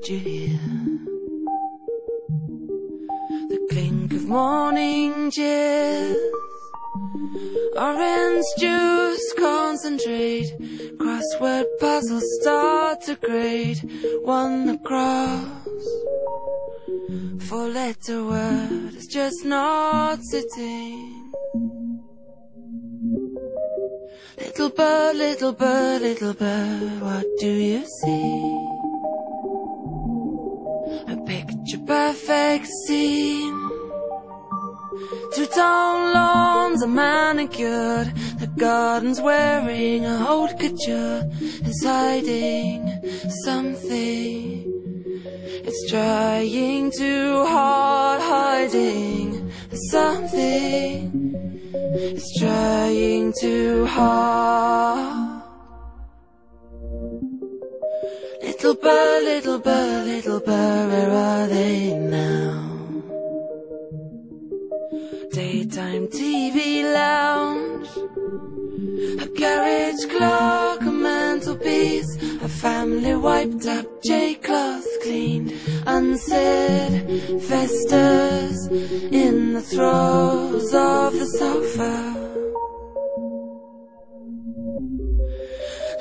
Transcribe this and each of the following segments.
did you hear? The clink of morning cheers, orange juice concentrate, crossword puzzles start to grade. One across, four-letter word is just not sitting. Little bird, little bird, little bird, what do you see? A picture perfect scene. Two-tone lawns are manicured, the garden's wearing a haute couture. It's hiding something, it's trying too hard, hiding something, it's trying too hard. Little bird, little bird, little bird, where are they now? Daytime TV lounge, a carriage clock, a mantelpiece, a family wiped up J-cloth cleaned, unsaid festus in the throes of the sofa.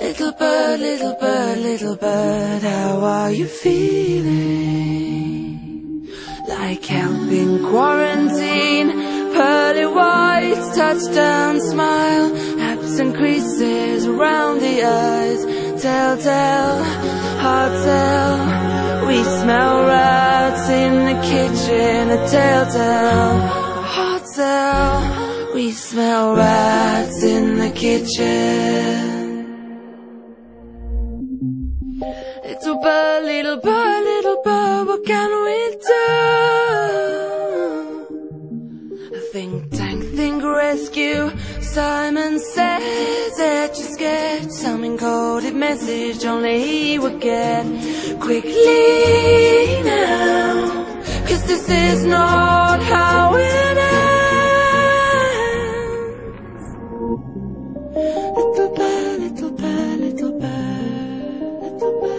Little bird, little bird, little bird, how are you feeling? Like helping quarantine, pearly whites, touchdown smile, absent creases around the eyes, telltale, hard sell. We smell rats in the kitchen, a telltale, hard sell. We smell rats in the kitchen. Little bird, little bird, little bird, what can we do? A think tank, think rescue. Simon says that you're scared. Some encoded message only he would get. Quickly now, 'cause this is not how it ends. Little bird, little bird, little bird, little bird.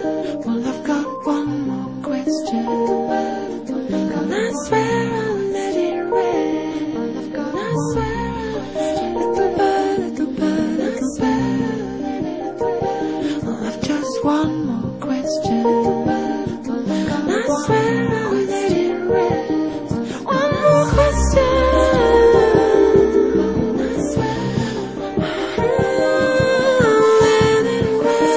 Well, I've got one more question, and I swear I'll let it rest. And I swear, little bird, little bird, I swear I'll let it rest. Well, I've just one more question, and I swear I'll let it rest. One more question, and I swear I'll let it rest.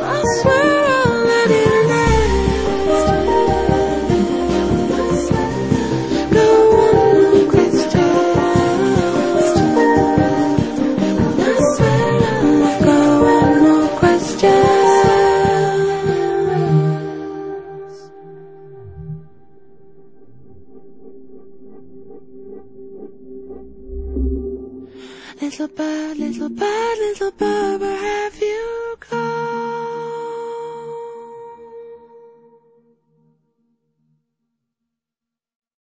I swear I'll let it rest. Go one more question, and I swear I'll go one more question. Little bird, little bird, little bird, where